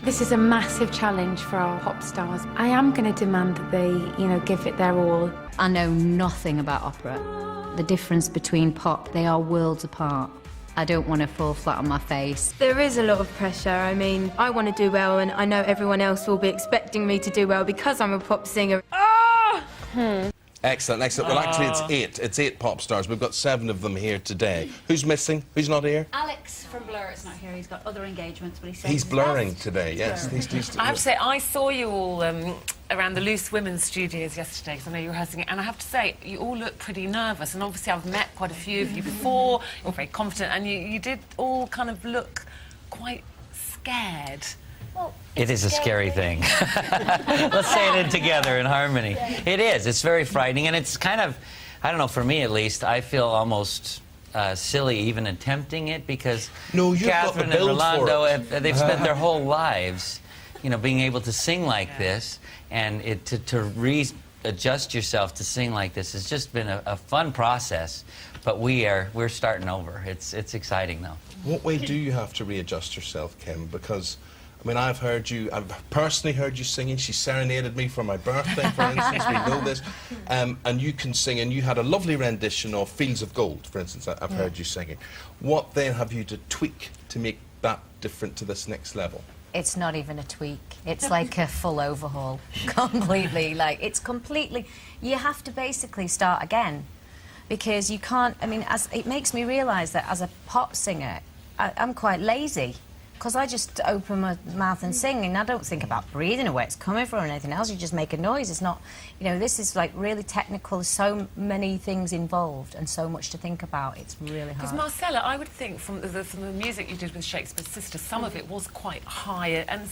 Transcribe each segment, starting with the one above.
This is a massive challenge for our pop stars. I am going to demand that they, give it their all. I know nothing about opera. The difference between pop, they are worlds apart. I don't want to fall flat on my face. There is a lot of pressure. I mean, I want to do well, and I know everyone else will be expecting me to do well because I'm a pop singer. Excellent, excellent. Well, actually, it's eight pop stars. We've got 7 of them here today. Who's missing? Who's not here? Alex from Blur is not here. He's got other engagements, but he says he's blurring today. Yes, I have to say, I saw you all around the Loose Women's studios yesterday, because I know you were rehearsing it, and I have to say, you all look pretty nervous. And obviously, I've met quite a few of you before. You're very confident, and you did all kind of look quite scared. Well, it is a scary thing. Let's say it together in harmony. It is. It's very frightening, and it's kind of, I don't know, for me at least, I feel almost silly even attempting it, because Katherine and Rolando, they've spent their whole lives, being able to sing like this, and to readjust yourself to sing like this has just been a fun process. But we're starting over. It's exciting though. What way do you have to readjust yourself, Kim? Because I mean, I've personally heard you singing. She serenaded me for my birthday, for instance. We know this. And you can sing, and you had a lovely rendition of Fields of Gold, for instance. I've heard you singing. What then have you to tweak to make that different to this next level? It's not even a tweak. It's like a full overhaul. Completely. It's completely... You have to basically start again. Because you can't... I mean, it makes me realise that as a pop singer, I'm quite lazy. Because I just open my mouth and sing, and I don't think about breathing or where it's coming from or anything else. You just make a noise. It's not, this is really technical. There's so many things involved and so much to think about. It's really hard. Because Marcella, I would think from the music you did with Shakespeare's Sister, some of it was quite high and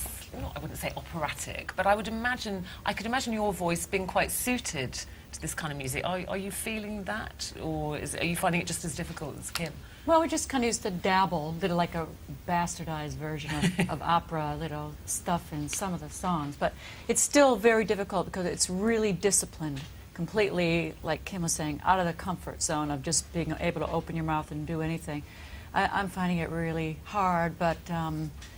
I wouldn't say operatic, but I could imagine your voice being quite suited to this kind of music. Are you feeling that, or are you finding it just as difficult as Kim? Well, we just kind of used to dabble, did like a bastardized version of opera, stuff in some of the songs. But it's still very difficult because it's really disciplined, completely, like Kim was saying, out of the comfort zone of just being able to open your mouth and do anything. I'm finding it really hard, but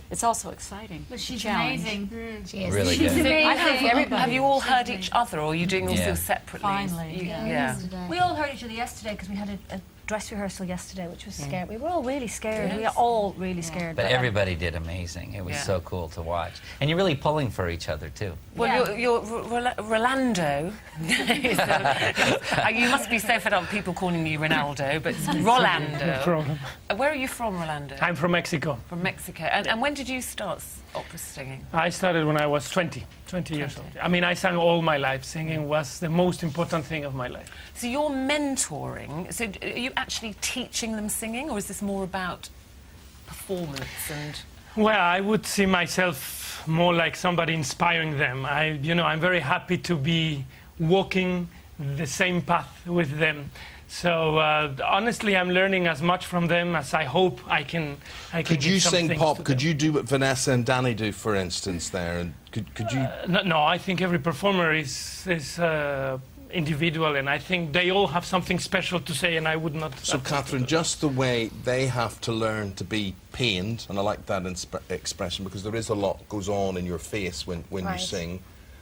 it's also exciting. But she's amazing. She is. Really good. I think everybody. Have you all heard each other, or are you doing all still separately? Finally, yeah. We all heard each other yesterday because we had a dress rehearsal yesterday, which was scary. We were all really scared. Yes. We are all really scared. But everybody did amazing. It was so cool to watch. And you're really pulling for each other, too. Well, you're Rolando. You must be so fed up with people calling you Ronaldo, but it's Rolando. No problem. Where are you from, Rolando? I'm from Mexico. From Mexico. And when did you start opera singing? I started when I was 20 years old. I mean, I sang all my life. Singing was the most important thing of my life. So you're mentoring. So are you actually teaching them singing, or is this more about performance and... Well, I would see myself more like somebody inspiring them. I'm very happy to be walking the same path with them. So honestly, I'm learning as much from them as I hope I can. Could you sing pop? Could you do what Vanessa and Danny do, for instance? There, and could you? No, I think every performer is individual, and I think they all have something special to say, and I would not... So, Katherine, just the way they have to learn to be pained, and I like that expression, because there is a lot goes on in your face when you sing,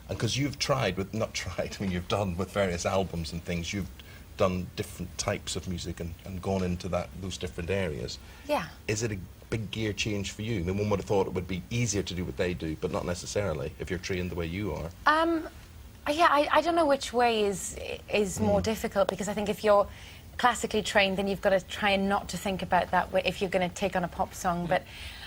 and because you've you've done with various albums and things, you've done different types of music and gone into those different areas. Yeah. Is it a big gear change for you? I mean, one would have thought it would be easier to do what they do, but not necessarily, if you're trained the way you are. Yeah, I don't know which way is more difficult, because I think if you're classically trained, then you've got to try and not to think about that if you're going to take on a pop song. But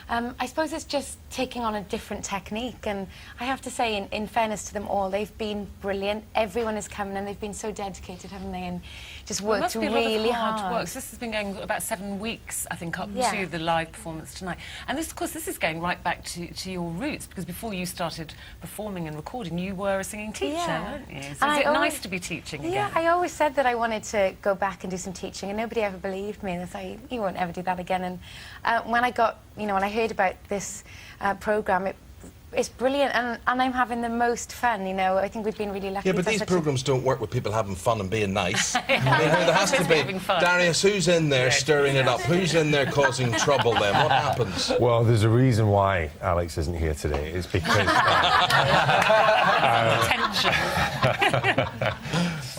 I suppose it's just taking on a different technique, and I have to say, in fairness to them all, they've been brilliant. Everyone has come in and they've been so dedicated, haven't they, and just worked really hard. Work. So this has been going about 7 weeks, I think, up to the live performance tonight. And this, of course, this is going right back to your roots, because before you started performing and recording, you were a singing teacher, weren't you? So is it nice to be teaching again? Yeah, I always said that I wanted to go back and do some teaching, and nobody ever believed me. They say, you won't ever do that again. And when I got, when I heard about this programme, it it's brilliant, and I'm having the most fun, you know. I think we've been really lucky. Yeah, but for these such programmes don't work with people having fun and being nice. I mean, there has to be. Darius, who's in there stirring it up? Who's in there causing trouble then? What happens? Well, there's a reason why Alex isn't here today. It's because...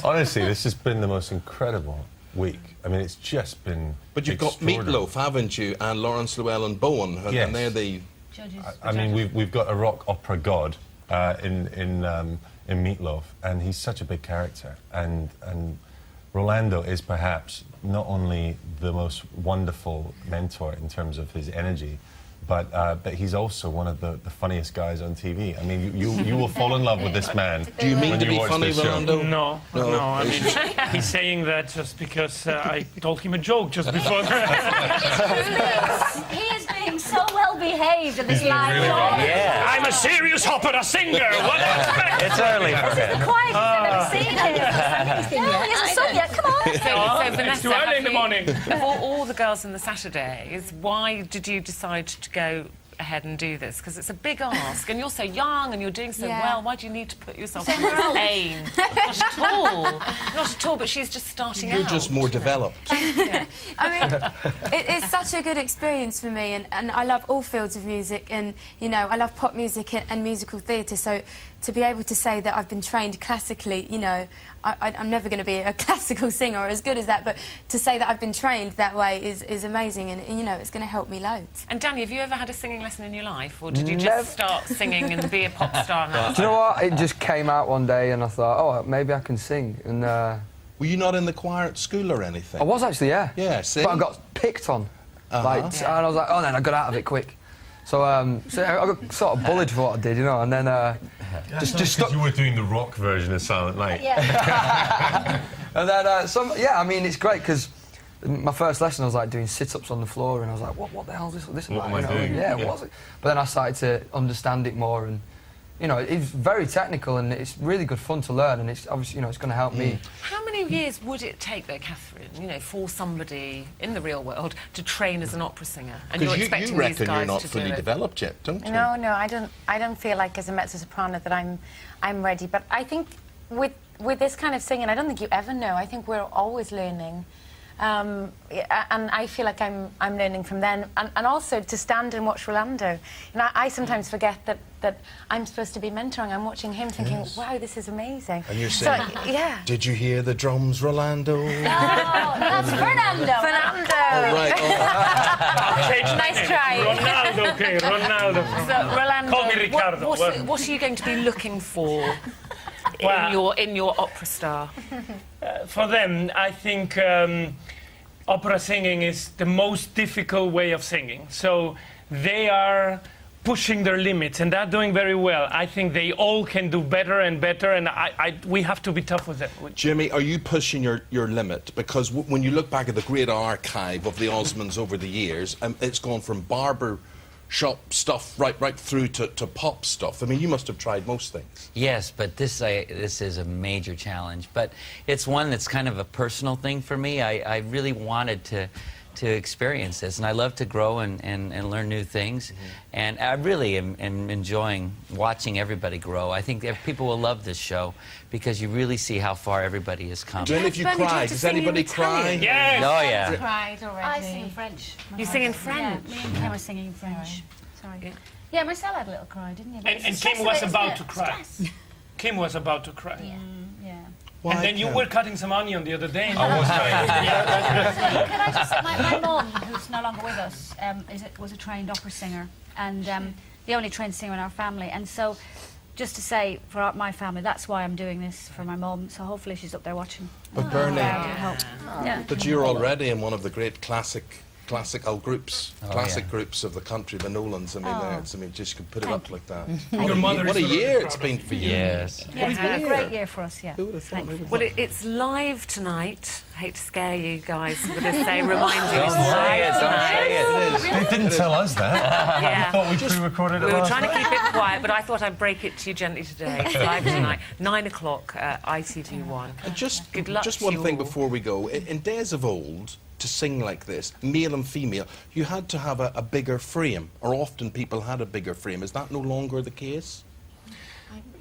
honestly, this has been the most incredible week. I mean, it's just been. But you've got Meatloaf, haven't you? And Lawrence Llewellyn Bowen, yes. and they're the Judges. I mean, we've got a rock opera god in Meatloaf, and he's such a big character. And Rolando is perhaps not only the most wonderful mentor in terms of his energy, but he's also one of the funniest guys on TV. I mean, you will fall in love with this man. Do you mean to be funny, Rolando? No. I mean, he's saying that just because I told him a joke just before that. He is being so well behaved in this live really show. well. Yeah. I'm a serious opera singer. What do you expect? It's early for him. The quietest I've ever seen him. He hasn't sung yet. Come on. So Vanessa, It's too early in the morning. Of all the girls in the Saturdays, why did you decide to go ahead and do this? Because it's a big ask, and you're so young and you're doing so well. Why do you need to put yourself on pain? Not at all. Not at all, but she's just starting out. You're just more developed. I mean, it's such a good experience for me, and I love all fields of music, and, you know, I love pop music and musical theatre, so to be able to say that I've been trained classically, you know, I'm never going to be a classical singer or as good as that, but to say that I've been trained that way is amazing, and, you know, it's going to help me loads. And Danny, have you ever had a singing lesson in your life, or did you just start singing and be a pop star now? Do you know what? It just came out one day and I thought, oh, maybe I can sing. And Were you not in the choir at school or anything? I was actually, yeah. Yeah, see? But I got picked on. Like, and I was like, oh, then I got out of it quick. So, so I got sort of bullied for what I did, you know, and then just stuck. You were doing the rock version of Silent Night. Yeah. And then, I mean, it's great because my first lesson I was like doing sit-ups on the floor, and I was like, what the hell is this What about? am I doing? Yeah, what was it? But then I started to understand it more, and you know, it's very technical and it's really good fun to learn, and it's obviously, you know, it's going to help me. How many years would it take, though, Katherine, you know, for somebody in the real world to train as an opera singer? And you're expecting you reckon these guys you're not to fully do it. developed yet, don't you? No, I don't feel like as a mezzo-soprano that I'm ready. But I think with this kind of singing, I don't think you ever know. I think we're always learning. And I feel like I'm learning from them, and also to stand and watch Rolando. You know, I sometimes forget that I'm supposed to be mentoring. I'm watching him, thinking, "Wow, this is amazing." And you're saying, yeah. Did you hear the drums, Rolando? No, that's Fernando. Fernando. Oh, right. Nice try. Ronaldo, okay, Ronaldo. So, Rolando, Call me Ricardo. what are you going to be looking for Well, in your opera star? For them, I think opera singing is the most difficult way of singing. So they are pushing their limits, and they're doing very well. I think they all can do better and better, and we have to be tough with them. Jimmy, are you pushing your limit? Because when you look back at the great archive of the Osmonds over the years, it's gone from barber shop stuff right through to pop stuff. I mean, you must have tried most things. Yes, but this is a major challenge. But it's one that's kind of a personal thing for me. I really wanted to experience this, and I love to grow and learn new things. And I really am enjoying watching everybody grow. I think people will love this show because you really see how far everybody has come. Then if you cry, does anybody cry? Yes! Oh, yeah. I cried already. I sing in French. You sing in French? Yeah, me and Kim were singing in French. Sorry. Yeah, Marcel had a little cry, didn't he? And Kim was about to cry. Kim was about to cry. Yeah. Why And then you can't- were cutting some onion the other day. I was trying. Can I just say, my mum, who's no longer with us, was a trained opera singer, and the only trained singer in our family. And so, just to say, for my family, that's why I'm doing this for my mum. So hopefully she's up there watching. But Bernie, Yeah. but you're already in one of the great classical groups, yeah. groups of the country, the Nolans. I mean, just could put it up like that. Your mother What a is year it's been for you. Yes. Yeah, it's been a great year for us, yeah. Who would have thought? Well, it's live tonight. I hate to scare you guys with this, remind you Don't it's say live it, don't tonight. say it. They didn't tell us that. Yeah. I thought we pre-recorded it We were last trying to night. keep it quiet, but I thought I'd break it to you gently today. It's live tonight, 9 o'clock, ITV1. And just Good luck one to you thing all. before we go. In days of old, to sing like this, male and female, you had to have a bigger frame, or often people had a bigger frame. Is that no longer the case?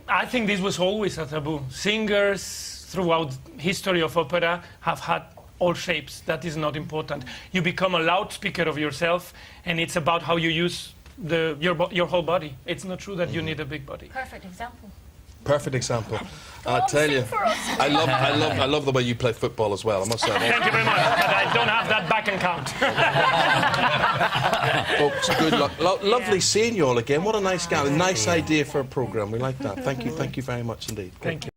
I think this was always a taboo. Singers throughout history of opera have had all shapes. That is not important. You become a loudspeaker of yourself, and it's about how you use your whole body. It's not true that you need a big body. Perfect example. Perfect example. And I tell you, I love the way you play football as well, I must say. Thank you very much. But I don't have that back account. Folks, good luck. Lovely seeing you all again. What a nice guy. Nice idea for a programme. We like that. Thank you very much indeed. Thank you.